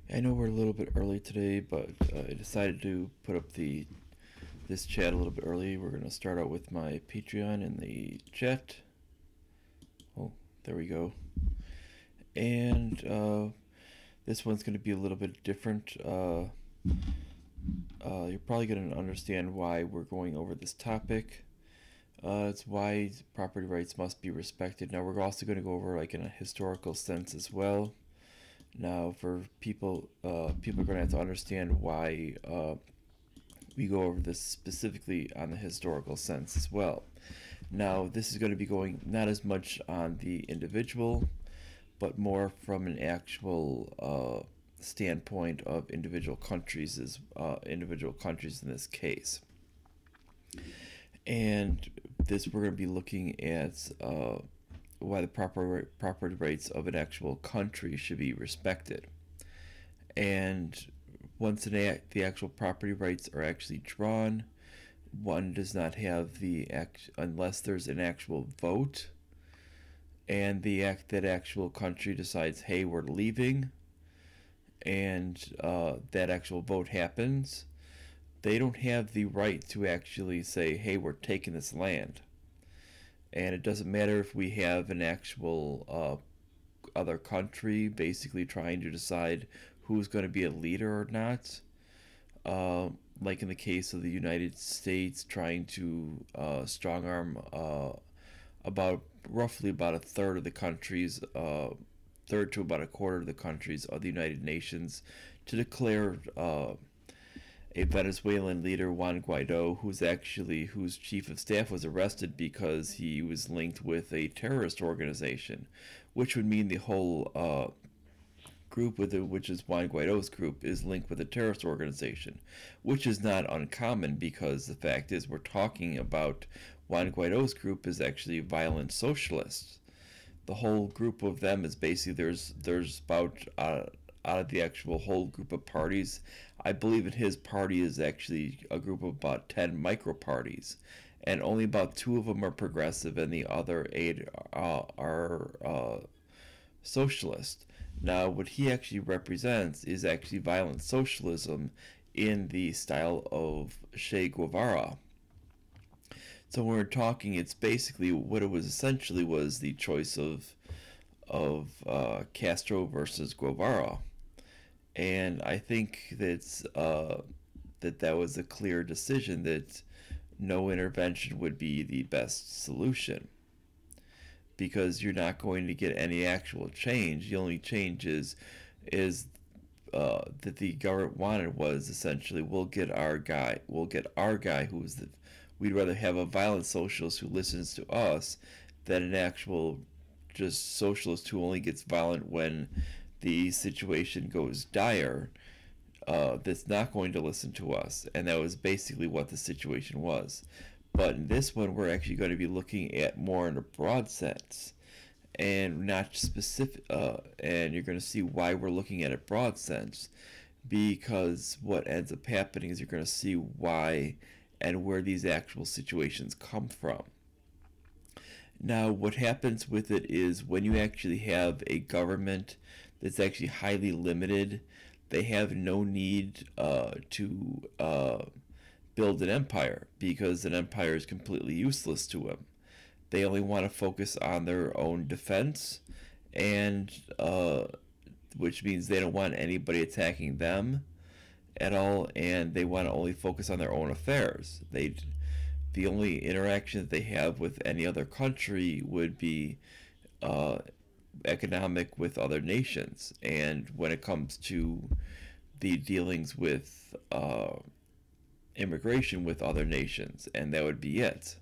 I know we're a little bit early today, but I decided to put up this chat a little bit early. We're going to start out with my Patreon in the chat. Oh, there we go. And this one's going to be a little bit different. You're probably going to understand why we're going over this topic. It's why property rights must be respected. Now, we're also going to go over like in a historical sense as well. Now, for people are going to have to understand why we go over this specifically on the historical sense as well. Now, this is going to be going not as much on the individual, but more from an actual standpoint of individual countries in this case. And this we're going to be looking at why the property rights of an actual country should be respected. And once the actual property rights are actually drawn, one does not have unless there's an actual vote, and that actual country decides, hey, we're leaving, and that actual vote happens, they don't have the right to actually say, hey, we're taking this land. And it doesn't matter if we have an actual other country basically trying to decide who's going to be a leader or not. Like in the case of the United States trying to strong arm roughly about a third of the countries, third to about a quarter of the countries of the United Nations to declare a Venezuelan leader, Juan Guaido, whose chief of staff was arrested because he was linked with a terrorist organization, which would mean the whole group which is Juan Guaido's group, is linked with a terrorist organization, which is not uncommon because the fact is we're talking about Juan Guaido's group is actually violent socialists. The whole group of them is basically there's about out of the actual whole group of parties, I believe in his party is actually a group of about 10 micro parties, and only about 2 of them are progressive and the other 8 are socialist. Now, what he actually represents is actually violent socialism in the style of Che Guevara. So when we're talking, it's basically what it was essentially was the choice of Castro versus Guevara. And I think that was a clear decision that no intervention would be the best solution, because you're not going to get any actual change. The only change is that the government wanted was essentially we'll get our guy we'd rather have a violent socialist who listens to us than an actual just socialist who only gets violent when the situation goes dire, that's not going to listen to us. And that was basically what the situation was. But in this one, we're actually going to be looking at more in a broad sense and not specific, and you're going to see why we're looking at a broad sense, because what ends up happening is you're going to see why and where these actual situations come from. Now, what happens with it is when you actually have a government that's actually highly limited, they have no need to build an empire, because an empire is completely useless to them. They only want to focus on their own defense, and which means they don't want anybody attacking them at all, and they want to only focus on their own affairs. The only interaction that they have with any other country would be economic with other nations. And when it comes to the dealings with immigration with other nations, and that would be it.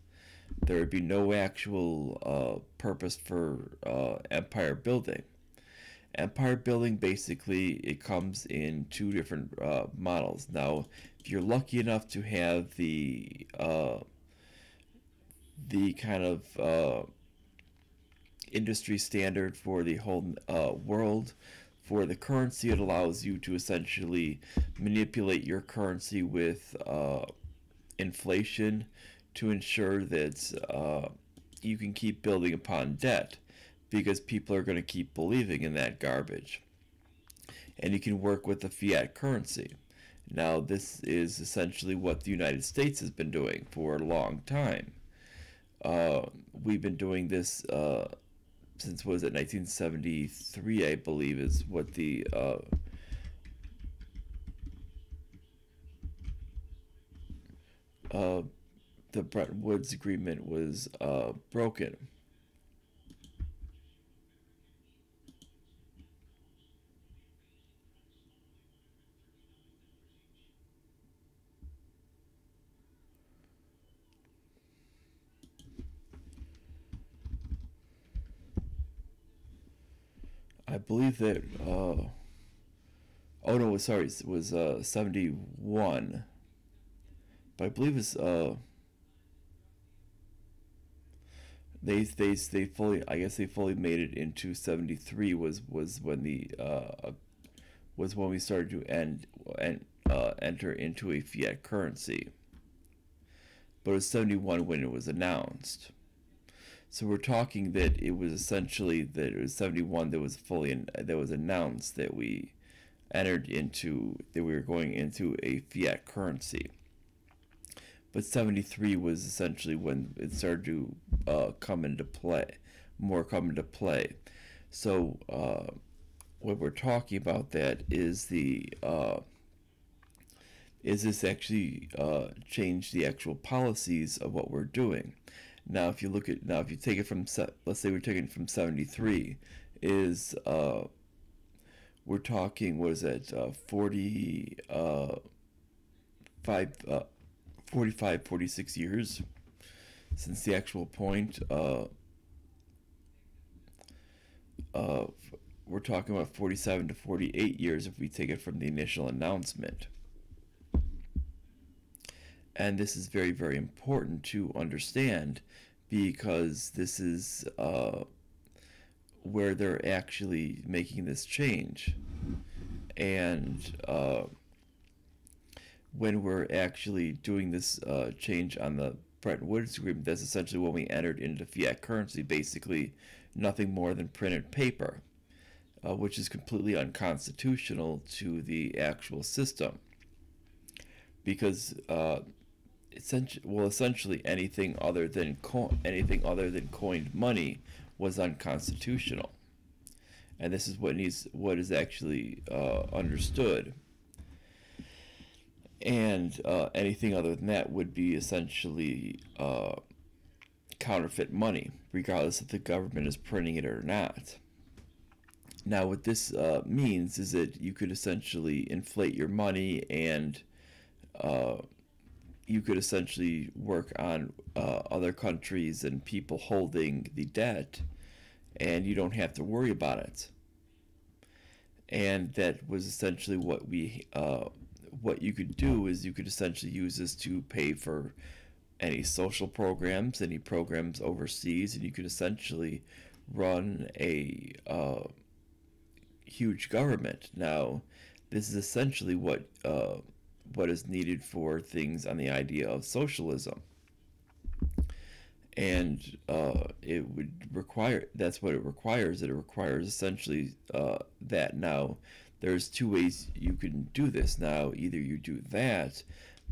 There would be no actual purpose for empire building. Empire building, basically, it comes in 2 different models. Now, if you're lucky enough to have the kind of industry standard for the whole world, for the currency, it allows you to essentially manipulate your currency with inflation to ensure that you can keep building upon debt, because people are going to keep believing in that garbage. and you can work with the fiat currency. Now, this is essentially what the United States has been doing for a long time. We've been doing this since, what was it, 1973, I believe, is what the Bretton Woods Agreement was broken. I believe that, oh no, sorry, it was 71. But I believe it's, they fully, I guess they fully made it into 73 was when was when we started to enter into a fiat currency. But it was 71 when it was announced. So we're talking that it was essentially that it was 71 that was that was announced that we were going into a fiat currency. But 73 was essentially when it started to come into play. So what we're talking about that is is this actually change the actual policies of what we're doing. Now, if you take it from, let's say we're taking it from 73, we're talking, what is that, 46 years since the actual point. We're talking about 47 to 48 years if we take it from the initial announcement. And this is very, very important to understand, because this is where they're actually making this change. And when we're actually doing this change on the Bretton Woods Agreement, that's essentially when we entered into fiat currency, basically nothing more than printed paper, which is completely unconstitutional to the actual system. Because essentially anything other than coined money was unconstitutional, and this is what is actually understood. And anything other than that would be essentially counterfeit money, regardless if the government is printing it or not. Now, what this means is that you could essentially inflate your money, and you could essentially work on other countries and people holding the debt, and you don't have to worry about it. And that was essentially what you could do is you could essentially use this to pay for any social programs, any programs overseas, and you could essentially run a huge government. Now, this is essentially what is needed for things on the idea of socialism. And it would require, that's what it requires. It requires essentially that. Now, there's two ways you can do this. Now, either you do that,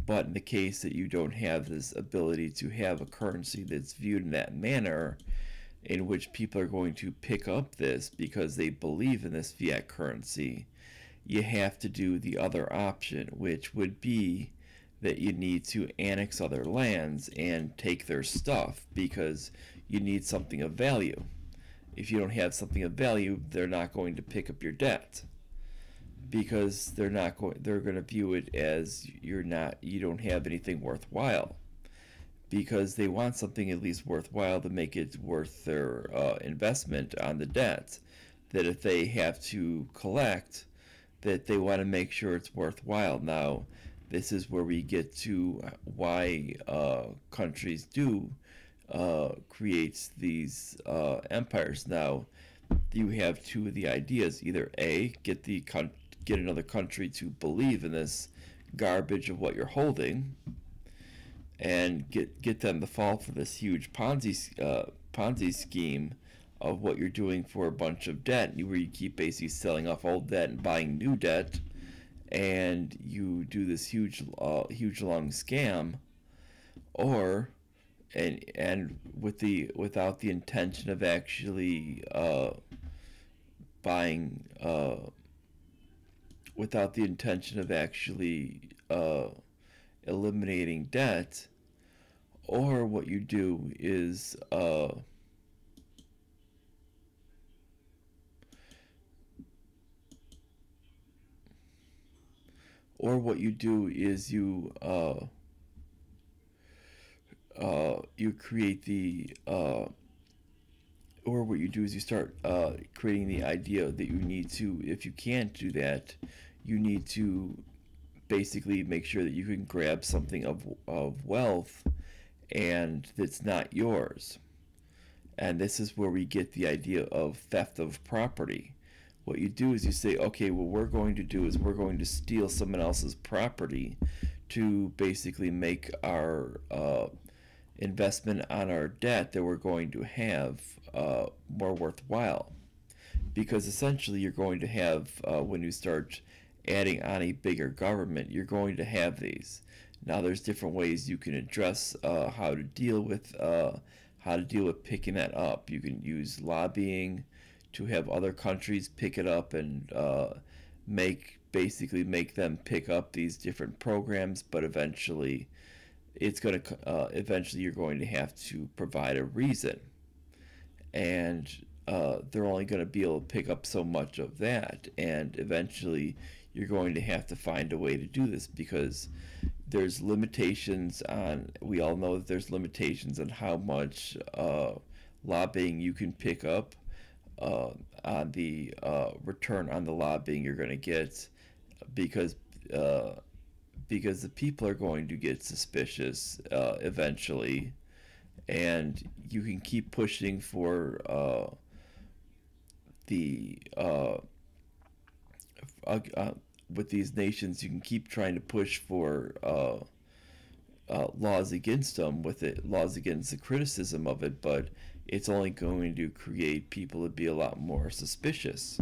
but in the case that you don't have this ability to have a currency that's viewed in that manner, in which people are going to pick up this because they believe in this fiat currency, you have to do the other option, which would be that you need to annex other lands and take their stuff, because you need something of value. If you don't have something of value, they're not going to pick up your debt, because they're going to view it as you don't have anything worthwhile, because they want something at least worthwhile to make it worth their investment on the debt, that if they have to collect, that they want to make sure it's worthwhile. Now, this is where we get to why countries do create these empires. Now, you have two of the ideas: either A, get another country to believe in this garbage of what you're holding, and get them to fall for this huge Ponzi scheme of what you're doing for a bunch of debt, where you keep basically selling off old debt and buying new debt, and you do this huge long scam, or and without the intention of actually buying without the intention of actually eliminating debt, or what you do is you create the or what you do is you start creating the idea that you need to, if you can't do that, you need to basically make sure that you can grab something of wealth and that's not yours. And this is where we get the idea of theft of property. What you do is you say, okay, what we're going to do is we're going to steal someone else's property to basically make our investment on our debt that we're going to have more worthwhile. Because essentially you're going to have, when you start adding on a bigger government, you're going to have these. Now there's different ways you can address how to deal with picking that up. You can use lobbying to have other countries pick it up and make them pick up these different programs, but eventually you're going to have to provide a reason, and they're only going to be able to pick up so much of that, and eventually you're going to have to find a way to do this, because there's limitations on, we all know that there's limitations on how much lobbying you can pick up on the return on the lobbying you're going to get, because the people are going to get suspicious eventually, and you can keep pushing for with these nations, you can keep trying to push for laws against them, laws against the criticism of it, but it's only going to create people to be a lot more suspicious,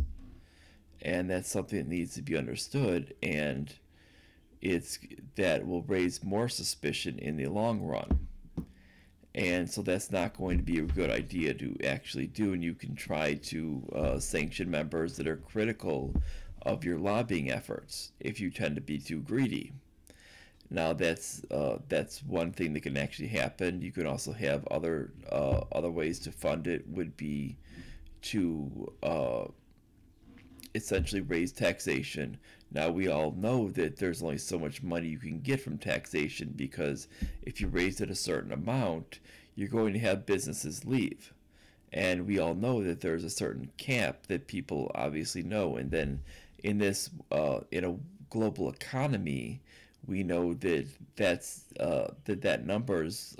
and that's something that needs to be understood, and that will raise more suspicion in the long run. And so that's not going to be a good idea to actually do, and you can try to sanction members that are critical of your lobbying efforts if you tend to be too greedy. Now that's one thing that can actually happen. You can also have other ways to fund it, would be to essentially raise taxation. Now we all know that there's only so much money you can get from taxation, because if you raise it a certain amount, you're going to have businesses leave. And we all know that there's a certain cap that people obviously know. And then in this in a global economy, we know that that number is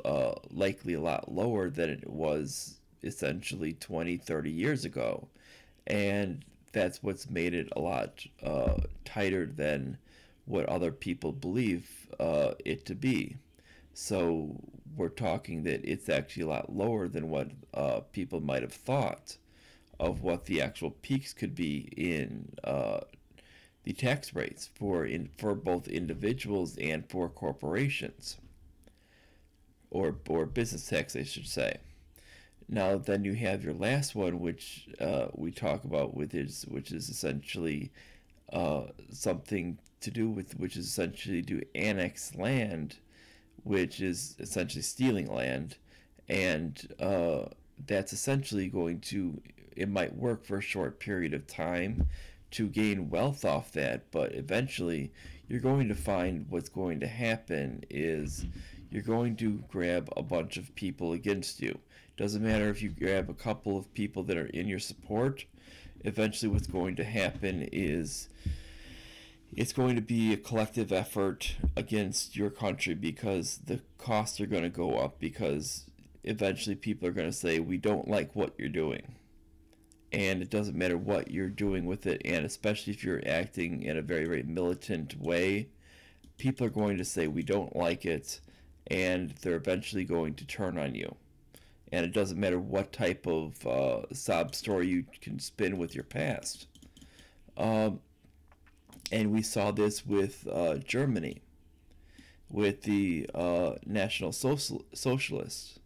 likely a lot lower than it was essentially 20, 30 years ago. And that's what's made it a lot tighter than what other people believe it to be. So we're talking that it's actually a lot lower than what people might have thought of what the actual peaks could be in the tax rates for both individuals and for corporations, or business tax, I should say. Now then you have your last one, which we talk about, which is essentially something to do with, which is essentially to annex land, which is essentially stealing land, and that's essentially going to, it might work for a short period of time to gain wealth off that, but eventually you're going to find what's going to happen is you're going to grab a bunch of people against you. Doesn't matter if you grab a couple of people that are in your support. Eventually what's going to happen is it's going to be a collective effort against your country, because the costs are going to go up, because eventually people are going to say, we don't like what you're doing. And it doesn't matter what you're doing with it, and especially if you're acting in a very, very militant way, people are going to say, we don't like it, and they're eventually going to turn on you. And it doesn't matter what type of sob story you can spin with your past. Um, and we saw this with Germany, with the National Socialists,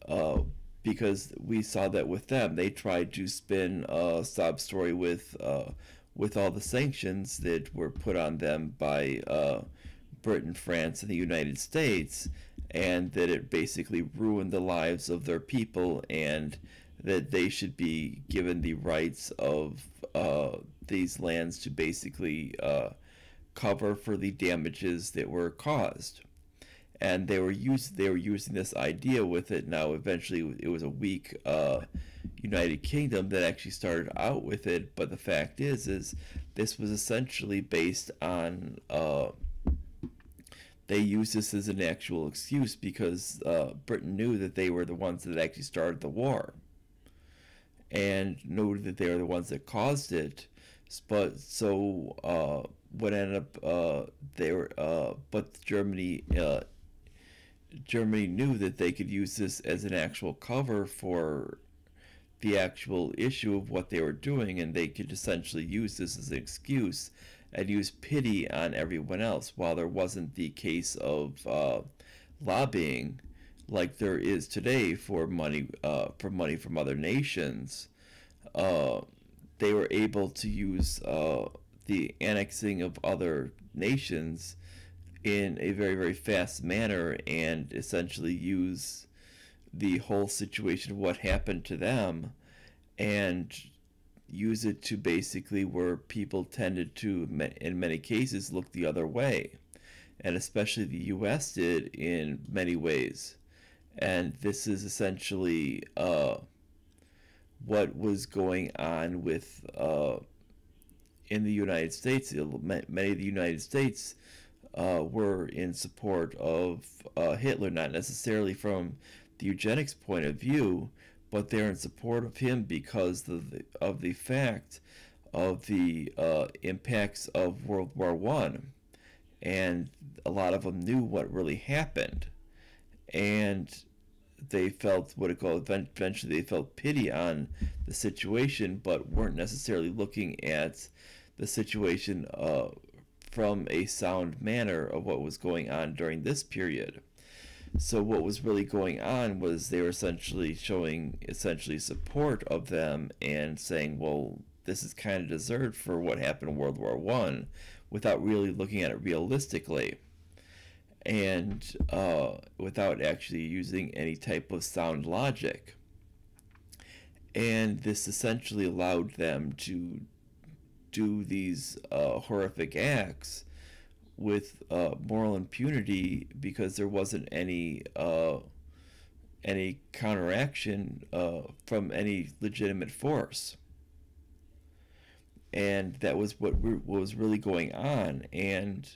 uh, because we saw that with them. They tried to spin a sob story with all the sanctions that were put on them by Britain, France, and the United States, and that it basically ruined the lives of their people, and that they should be given the rights of these lands to basically cover for the damages that were caused. And they were using this idea with it. Now, eventually, it was a weak United Kingdom that actually started out with it. But the fact is this was essentially based on they used this as an actual excuse because Britain knew that they were the ones that actually started the war, and knew that they were the ones that caused it. But so what ended up they were but Germany knew that they could use this as an actual cover for the actual issue of what they were doing, and they could essentially use this as an excuse and use pity on everyone else. While there wasn't the case of lobbying like there is today for money from other nations, uh, they were able to use the annexing of other nations in a very, very fast manner and essentially use the whole situation of what happened to them and use it to basically where people tended to, in many cases, look the other way. And especially the US did in many ways. And this is essentially what was going on with in the United States. Many of the United States were in support of Hitler, not necessarily from the eugenics point of view, but they're in support of him because of the fact of the impacts of World War One, and a lot of them knew what really happened, and they felt eventually they felt pity on the situation, but weren't necessarily looking at the situation from a sound manner of what was going on during this period. So what was really going on was they were essentially showing support of them and saying, well, this is kind of deserved for what happened in World War One, without really looking at it realistically, and without actually using any type of sound logic. And this essentially allowed them to do these horrific acts with moral impunity because there wasn't any counteraction from any legitimate force, and that was what was really going on, and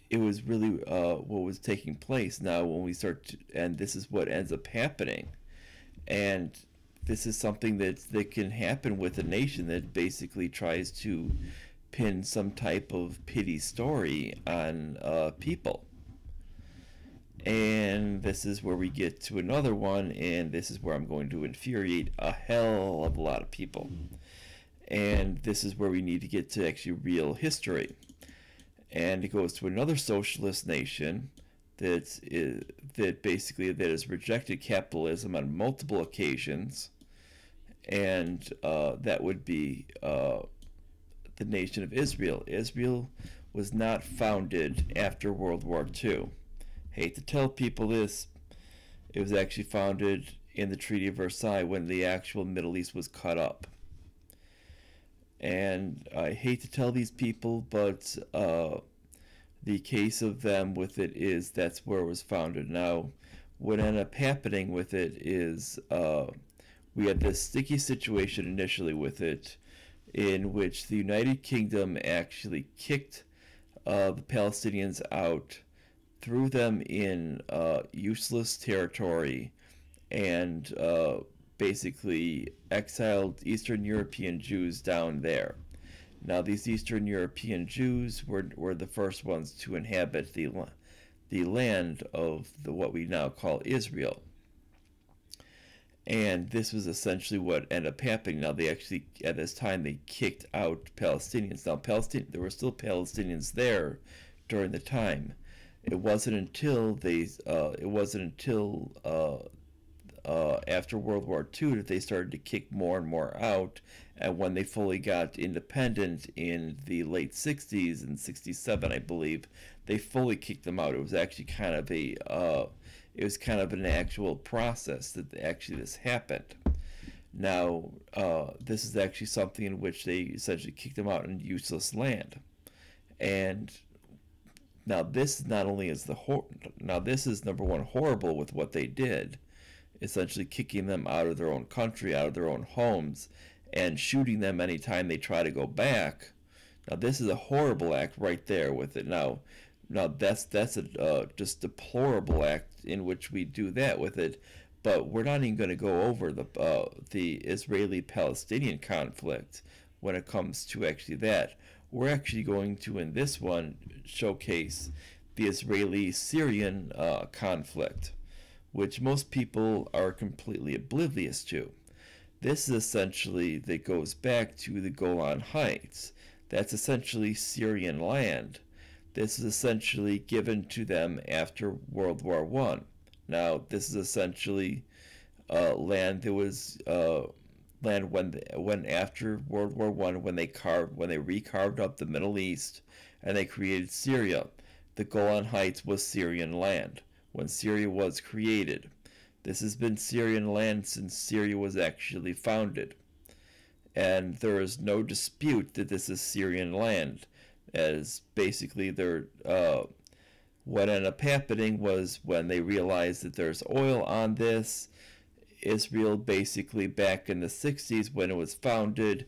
it was really what was taking place. Now, when we start to, and this is what ends up happening, and this is something that can happen with a nation that basically tries to pin some type of pity story on people. And this is where we get to another one, and this is where I'm going to infuriate a hell of a lot of people. And this is where we need to get to actually real history. And it goes to another socialist nation that has rejected capitalism on multiple occasions, and that would be the nation of Israel. Israel was not founded after World War II. Hate to tell people this, it was actually founded in the Treaty of Versailles when the actual Middle East was cut up. And I hate to tell these people, but the case of them with it is that's where it was founded. Now, what ended up happening with it is we had this sticky situation initially with it, in which the United Kingdom actually kicked the Palestinians out, threw them in useless territory, and basically exiled Eastern European Jews down there. Now, these Eastern European Jews were the first ones to inhabit the the land of what we now call Israel. And this was essentially what ended up happening. Now, they actually, at this time, they kicked out Palestinians. Now, there were still Palestinians there during the time. It wasn't until after World War II that they started to kick more and more out. And when they fully got independent in the late 60s, and 67, I believe, they fully kicked them out. It was actually kind of an actual process that actually this happened. Now, this is actually something in which they essentially kicked them out in useless land. And now this not only is this is number one horrible with what they did, essentially kicking them out of their own country, out of their own homes, and shooting them anytime they try to go back. Now this is a horrible act right there with it. Now that's a just deplorable act in which we do that with it. But we're not even going to go over the Israeli-Palestinian conflict when it comes to actually that. We're actually going to, in this one, showcase the Israeli-Syrian conflict, which most people are completely oblivious to. This is essentially, that goes back to the Golan Heights. That's essentially Syrian land. This is essentially given to them after World War I. Now, this is essentially land that was land when after World War I, when they recarved up the Middle East and they created Syria. The Golan Heights was Syrian land when Syria was created. This has been Syrian land since Syria was actually founded. And there is no dispute that this is Syrian land, as basically what ended up happening was when they realized that there's oil on this, Israel basically back in the 60s when it was founded,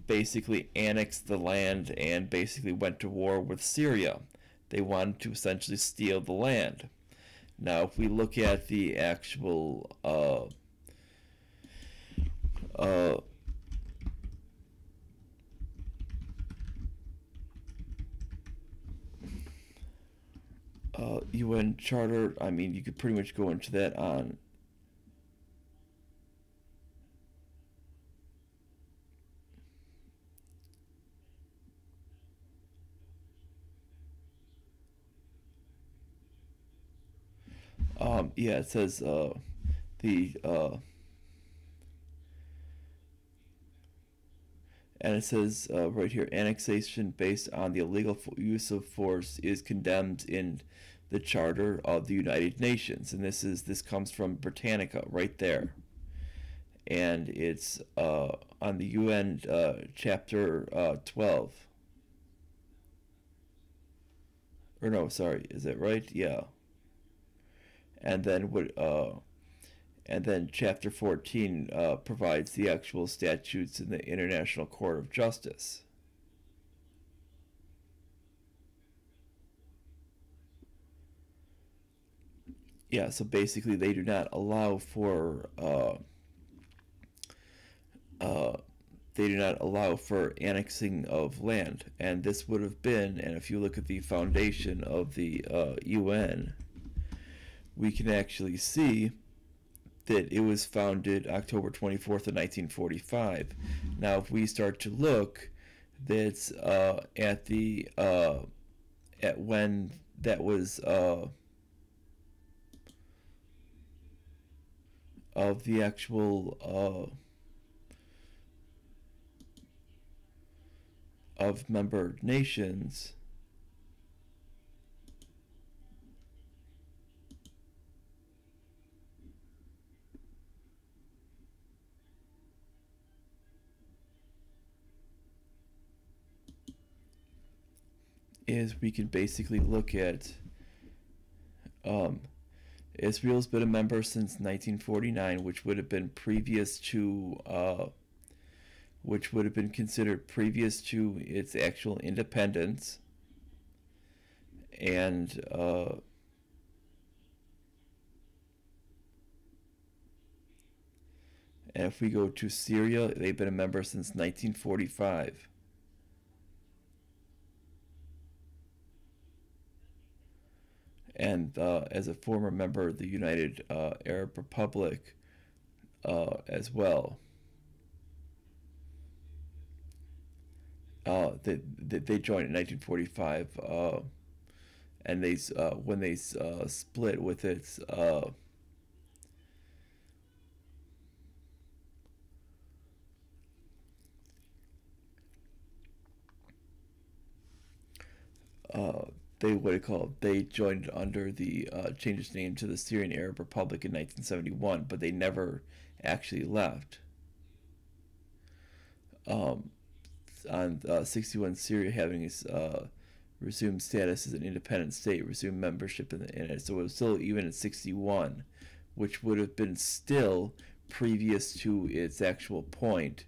basically annexed the land and basically went to war with Syria. They wanted to essentially steal the land. Now, if we look at the actual UN Charter, I mean, you could pretty much go into that on yeah, it says and it says right here, annexation based on the illegal use of force is condemned in the Charter of the United Nations, and this comes from Britannica right there, and it's on the UN chapter 12. Or no, sorry, is that right? Yeah. And then chapter 14 provides the actual statutes in the International Court of Justice. Yeah, so basically they do not allow for annexing of land, and this would have been, and if you look at the foundation of the UN, we can actually see that it was founded October 24th of 1945. Now, if we start to look, that's at when that was of the actual of member nations. Is we can basically look at Israel's been a member since 1949, which would have been considered previous to its actual independence. And if we go to Syria, they've been a member since 1945. and as a former member of the United Arab Republic as well. They joined in 1945, and they when they split with its they what it called they joined under the changed its name to the Syrian Arab Republic in 1971, but they never actually left. Um, on 61, Syria having its resumed status as an independent state, resumed membership in it. So it was still even at 61, which would have been still previous to its actual point,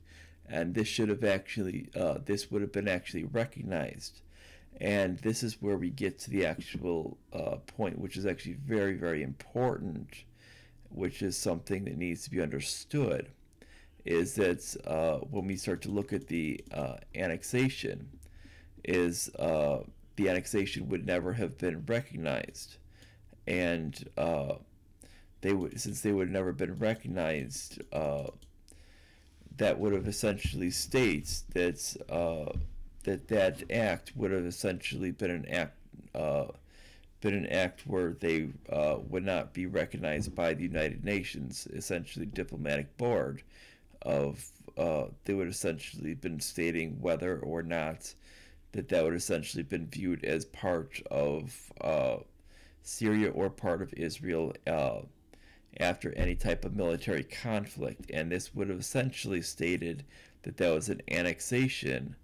and this should have actually this would have been actually recognized. And this is where we get to the actual point, which is actually very, very important, which is something that needs to be understood, is that when we start to look at the annexation, is the annexation would never have been recognized, and they would, since they would have never been recognized, that would have essentially states that that act would have essentially been an act where they would not be recognized by the United Nations, essentially diplomatic board of they would essentially been stating whether or not that would essentially been viewed as part of Syria or part of Israel after any type of military conflict, and this would have essentially stated that was an annexation,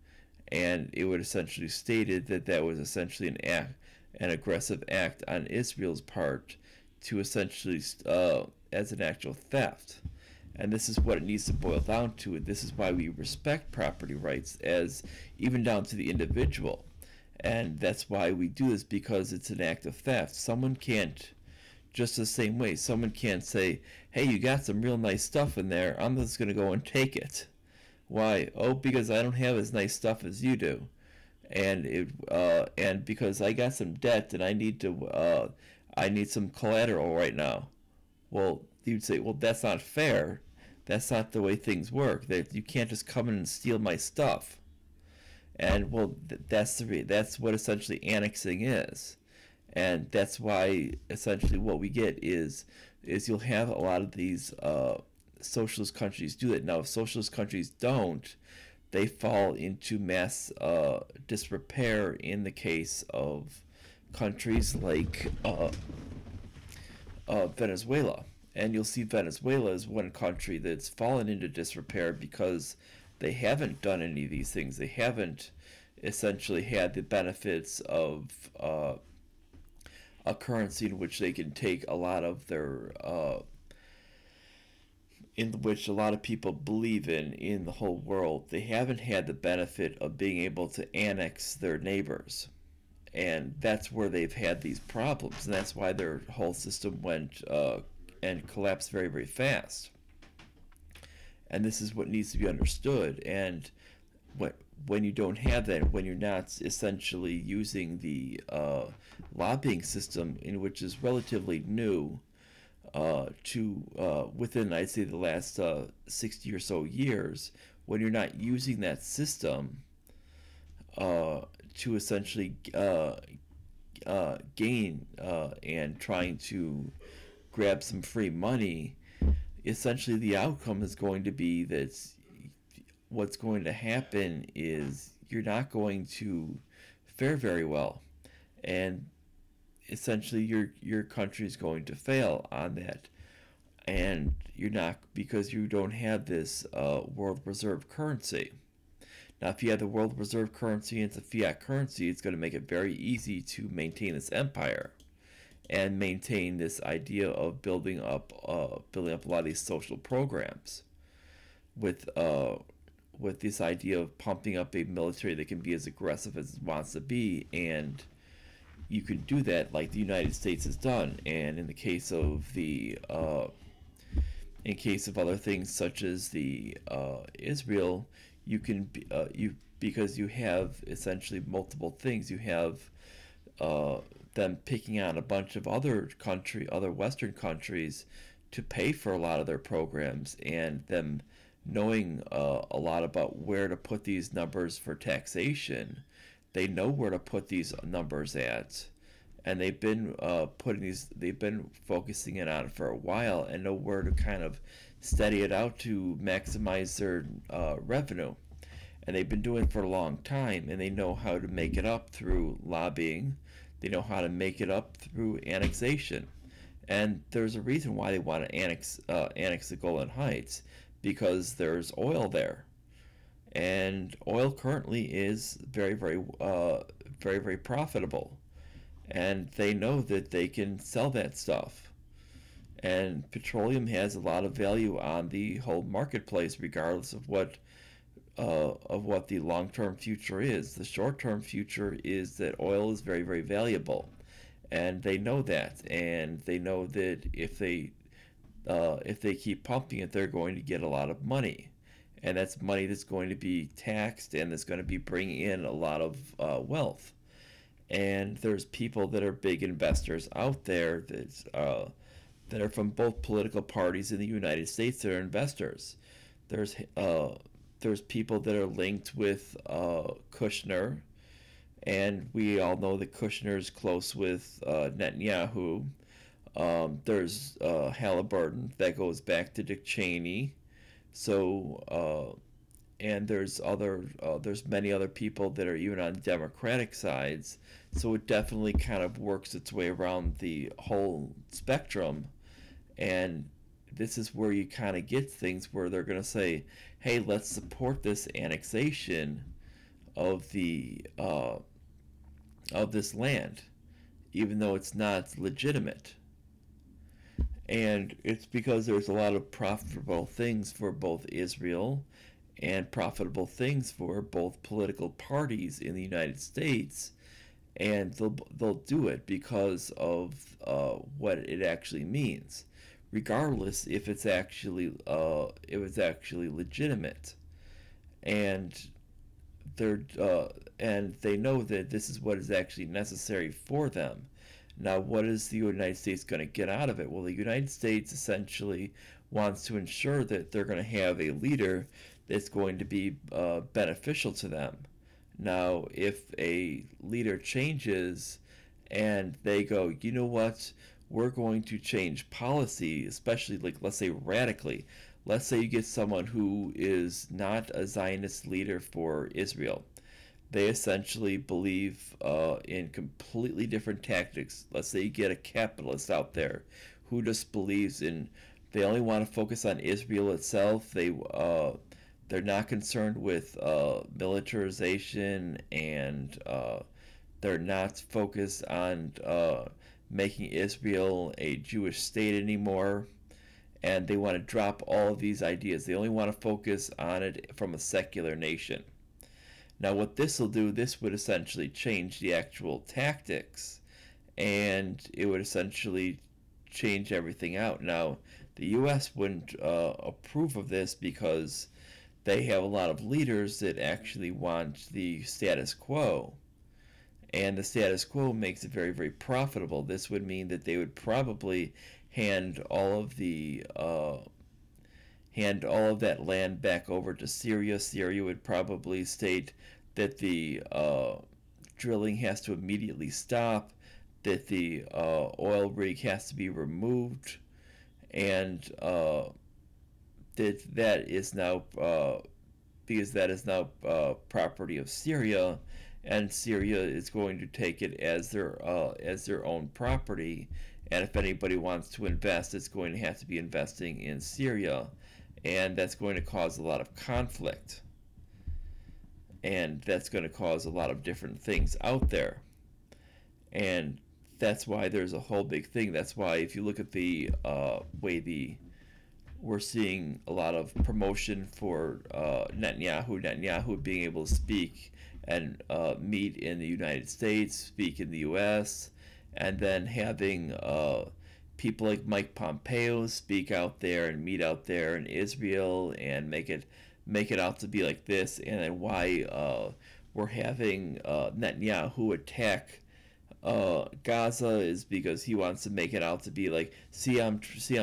and it would essentially stated that was essentially an aggressive act on Israel's part to essentially as an actual theft. And this is what it needs to boil down to, and this is why we respect property rights, as even down to the individual. And that's why we do this, because it's an act of theft. Someone can't, just the same way, someone can't say, hey, you got some real nice stuff in there, I'm just going to go and take it. Why? Oh, because I don't have as nice stuff as you do. And because I got some debt and I need some collateral right now. Well, you'd say, well, that's not fair. That's not the way things work. That you can't just come in and steal my stuff. And well, that's what essentially annexing is, and that's why essentially what we get is you'll have a lot of these socialist countries do that. Now, if socialist countries don't, they fall into mass disrepair in the case of countries like Venezuela. And you'll see Venezuela is one country that's fallen into disrepair because they haven't done any of these things. They haven't essentially had the benefits of a currency in which they can take a lot of their in which a lot of people believe in the whole world. They haven't had the benefit of being able to annex their neighbors, and that's where they've had these problems, and that's why their whole system went and collapsed very, very fast. And this is what needs to be understood. And when you don't have that, when you're not essentially using the lobbying system, in which is relatively new to within, I'd say, the last 60 or so years, when you're not using that system to essentially gain and trying to grab some free money, essentially the outcome is going to be that what's going to happen is you're not going to fare very well, and essentially your country is going to fail on that. And you're not, because you don't have this world reserve currency. Now, if you have the world reserve currency and it's a fiat currency, it's going to make it very easy to maintain this empire and maintain this idea of building up a lot of these social programs with this idea of pumping up a military that can be as aggressive as it wants to be. And you can do that like the United States has done. And in the case of in case of other things such as the Israel, you can because you have essentially multiple things. You have uh, them picking on a bunch of other Western countries to pay for a lot of their programs, and them knowing a lot about where to put these numbers for taxation. They know where to put these numbers at, and they've been focusing it on for a while, and know where to kind of steady it out to maximize their revenue. And they've been doing it for a long time, and they know how to make it up through lobbying. They know how to make it up through annexation. And there's a reason why they want to annex the Golan Heights, because there's oil there, and oil currently is very profitable, and they know that they can sell that stuff. And petroleum has a lot of value on the whole marketplace, regardless of what the long-term future is. The short-term future is that oil is very valuable, and they know that, and they know that if they keep pumping it, they're going to get a lot of money, and that's money that's going to be taxed, and that's going to be bringing in a lot of wealth. And there's people that are big investors out there that are from both political parties in the United States that are investors. There's people that are linked with Kushner, and we all know that Kushner is close with Netanyahu. There's Halliburton that goes back to Dick Cheney. So, and there's many other people that are even on Democratic sides. So it definitely kind of works its way around the whole spectrum. And this is where you kind of get things where they're going to say, hey, let's support this annexation of this land, even though it's not legitimate. And it's because there's a lot of profitable things for both Israel and profitable things for both political parties in the United States, and they'll do it because of what it actually means, regardless if it's actually legitimate. And they know that this is what is actually necessary for them. Now, what is the United States going to get out of it? Well, the United States essentially wants to ensure that they're going to have a leader that's going to be beneficial to them. Now, if a leader changes and they go, you know what, we're going to change policy, especially, like, let's say radically. Let's say you get someone who is not a Zionist leader for Israel. They essentially believe in completely different tactics. Let's say you get a capitalist out there who just believes in, they only want to focus on Israel itself. They're not concerned with militarization, and they're not focused on making Israel a Jewish state anymore. And they want to drop all of these ideas. They only want to focus on it from a secular nation. Now, what this will do, this would essentially change the actual tactics, and it would essentially change everything out. Now, the U.S. wouldn't approve of this because they have a lot of leaders that actually want the status quo, and the status quo makes it very profitable. This would mean that they would probably hand all of that land back over to Syria. Syria would probably state that the drilling has to immediately stop, that the oil rig has to be removed, and that is now because that is now property of Syria, and Syria is going to take it as their own property. And if anybody wants to invest, it's going to have to be investing in Syria, and that's going to cause a lot of conflict, and that's going to cause a lot of different things out there. And that's why there's a whole big thing. That's why if you look at the way we're seeing a lot of promotion for Netanyahu being able to speak and meet in the United States, speak in the U.S., and then having people like Mike Pompeo speak out there and meet out there in Israel and make it out to be like this, and then why we're having Netanyahu attack Gaza is because he wants to make it out to be like, see, I'm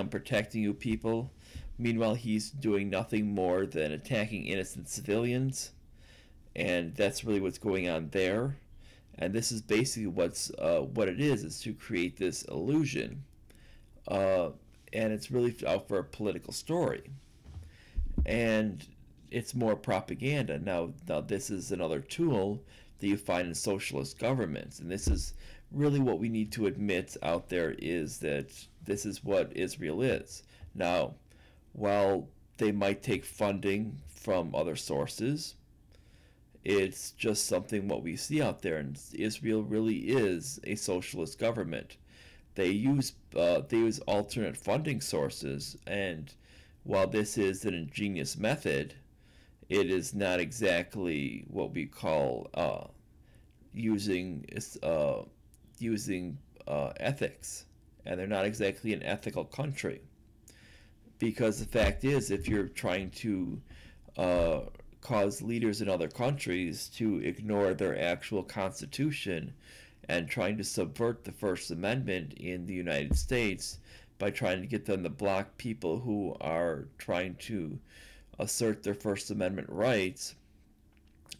protecting you people. Meanwhile, he's doing nothing more than attacking innocent civilians, and that's really what's going on there. And this is basically what it is to create this illusion, uh, and it's really out for a political story, and it's more propaganda. Now this is another tool that you find in socialist governments, and this is really what we need to admit out there, is that this is what Israel is. Now, while they might take funding from other sources, it's just something what we see out there, and Israel really is a socialist government. They use alternate funding sources, and while this is an ingenious method, it is not exactly what we call using ethics, and they're not exactly an ethical country. Because the fact is, if you're trying to cause leaders in other countries to ignore their actual constitution and trying to subvert the First Amendment in the United States by trying to get them to block people who are trying to assert their First Amendment rights,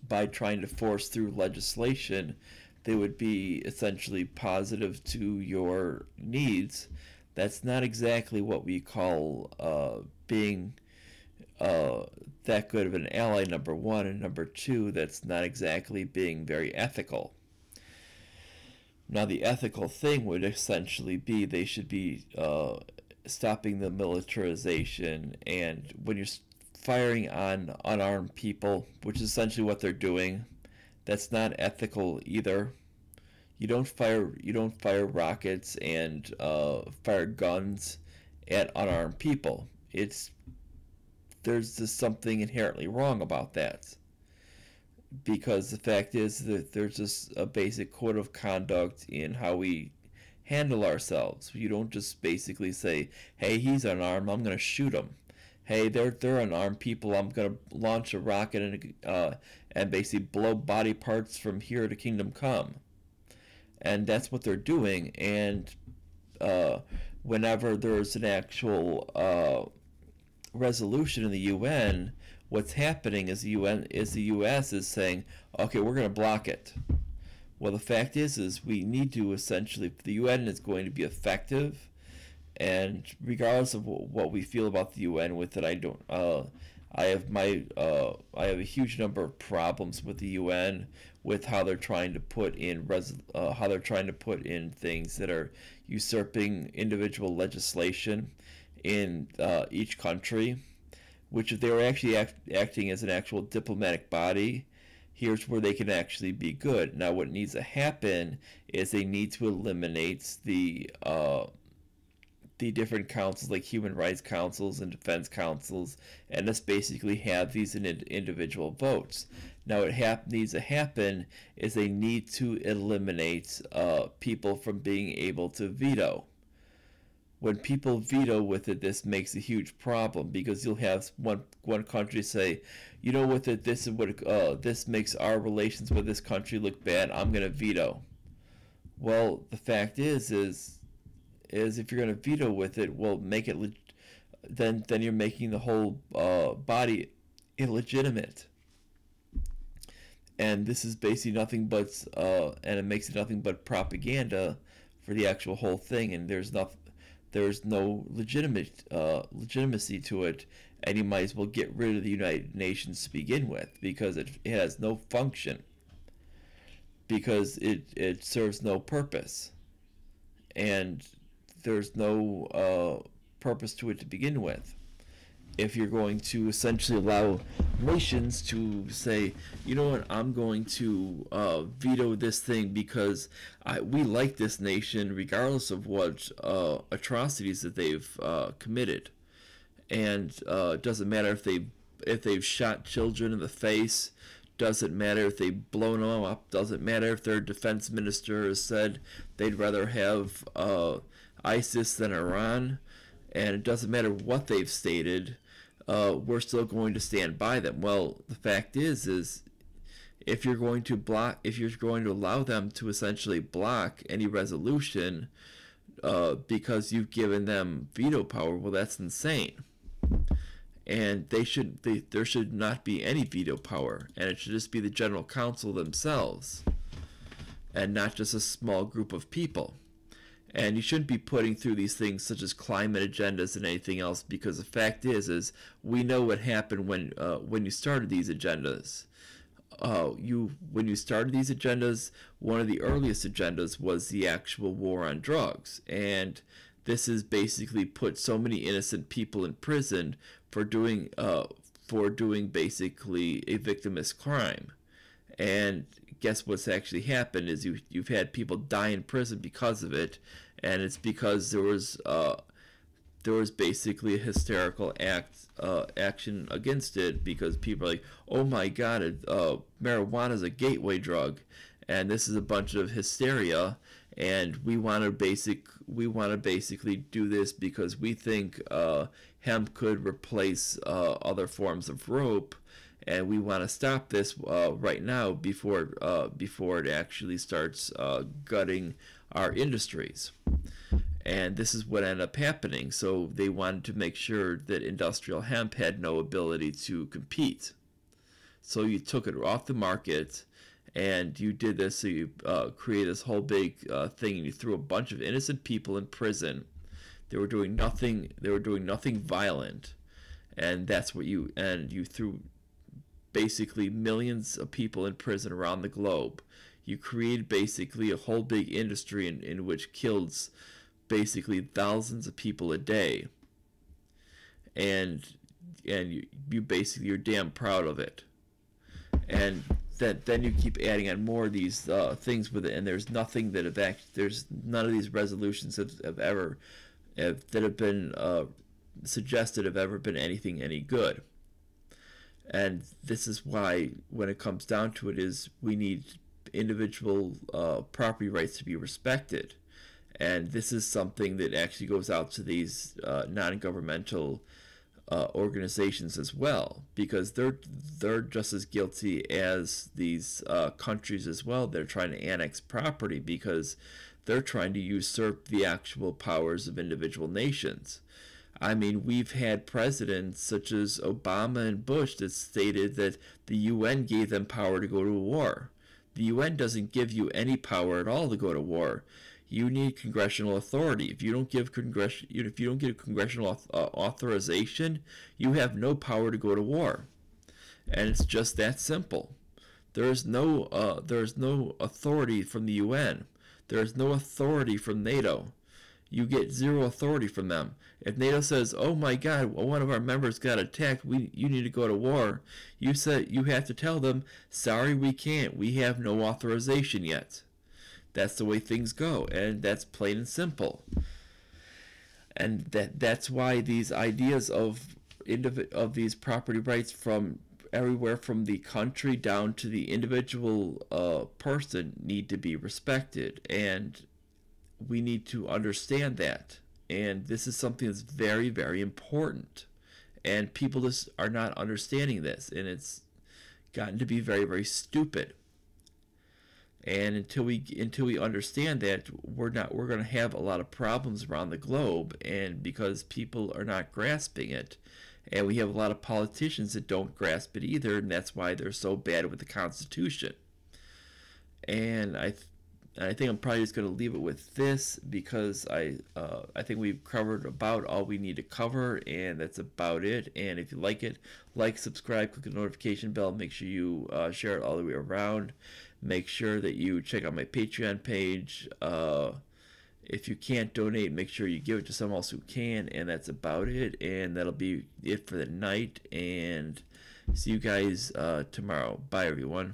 by trying to force through legislation they would be essentially positive to your needs, that's not exactly what we call being that good of an ally, number one, and number two, that's not exactly being very ethical. Now, the ethical thing would essentially be they should be stopping the militarization, and when you're firing on unarmed people, which is essentially what they're doing, that's not ethical either. You don't fire rockets and fire guns at unarmed people. There's just something inherently wrong about that, because the fact is that there's just a basic code of conduct in how we handle ourselves. You don't just basically say, hey, he's unarmed, I'm going to shoot him. Hey, they're unarmed people, I'm going to launch a rocket and basically blow body parts from here to Kingdom Come. And that's what they're doing. And whenever there's an actual resolution in the UN, what's happening is the U.S. is saying, okay, we're going to block it. Well, the fact is we need to essentially, the UN is going to be effective, and regardless of what we feel about the UN with it, I have a huge number of problems with the UN, with how they're trying to put in things that are usurping individual legislation in each country, which if they were actually acting as an actual diplomatic body, here's where they can actually be good. Now, what needs to happen is they need to eliminate the different councils, like human rights councils and defense councils, and just basically have these in individual votes. Now, what needs to happen is they need to eliminate people from being able to veto. When people veto with it, this makes a huge problem, because you'll have one country say, you know, with it, this is what this makes our relations with this country look bad, I'm going to veto. Well, the fact is if you're going to veto with it, well, make it then you're making the whole body illegitimate. And this is basically nothing but and it makes it nothing but propaganda for the actual whole thing, and there's no legitimacy to it, and you might as well get rid of the United Nations to begin with, because it has no function, because it serves no purpose, and there's no purpose to it to begin with. If you're going to essentially allow nations to say, you know what, I'm going to veto this thing because we like this nation regardless of what atrocities that they've committed, and it doesn't matter if they've shot children in the face, doesn't matter if they've blown them up, doesn't matter if their defense minister has said they'd rather have ISIS than Iran, and it doesn't matter what they've stated, we're still going to stand by them. Well, the fact is if you're going to block, if you're going to allow them to essentially block any resolution because you've given them veto power, well, that's insane. And there should not be any veto power, and it should just be the General Council themselves, and not just a small group of people. And you shouldn't be putting through these things such as climate agendas and anything else, because the fact is we know what happened when you started these agendas. When you started these agendas, one of the earliest agendas was the actual war on drugs, and this has basically put so many innocent people in prison for doing basically a victimless crime. And guess what's actually happened is you've had people die in prison because of it, and it's because there was basically a hysterical action against it, because people are like, oh my god, marijuana is a gateway drug, and this is a bunch of hysteria, and we want to basically do this because we think hemp could replace other forms of rope, and we want to stop this right now before it actually starts gutting our industries. And this is what ended up happening. So they wanted to make sure that industrial hemp had no ability to compete. So you took it off the market, and you did this. So you created this whole big thing, and you threw a bunch of innocent people in prison. They were doing nothing. They were doing nothing violent, and that's what you threw basically millions of people in prison around the globe. You created basically a whole big industry in which kills basically thousands of people a day, and you basically, you're damn proud of it, and then you keep adding on more of these things with it, and there's nothing that there's none of these resolutions that have been suggested have ever been anything any good. And this is why, when it comes down to it, is we need individual property rights to be respected. And this is something that actually goes out to these non-governmental organizations as well, because they're just as guilty as these countries as well. They're trying to annex property because they're trying to usurp the actual powers of individual nations. I mean, we've had presidents such as Obama and Bush that stated that the UN gave them power to go to war. The UN doesn't give you any power at all to go to war. You need congressional authority. If you don't get a congressional authorization, you have no power to go to war, and it's just that simple. There is no authority from the UN. There is no authority from NATO. You get zero authority from them. If NATO says, "Oh my God, one of our members got attacked. You need to go to war," you have to tell them, "Sorry, we can't. We have no authorization yet." That's the way things go, and that's plain and simple. And that's why these ideas of these property rights, from everywhere from the country down to the individual person, need to be respected, and we need to understand that. And this is something that's very, very important, and people just are not understanding this, and it's gotten to be very, very stupid. And until we understand that, we're going to have a lot of problems around the globe, and because people are not grasping it, and we have a lot of politicians that don't grasp it either, and that's why they're so bad with the Constitution. And I think I'm probably just going to leave it with this, because I think we've covered about all we need to cover, and that's about it. And if you like it, subscribe, click the notification bell, make sure you share it all the way around. Make sure that you check out my Patreon page. If you can't donate, make sure you give it to someone else who can, and that's about it. And that'll be it for the night, and see you guys tomorrow. Bye, everyone.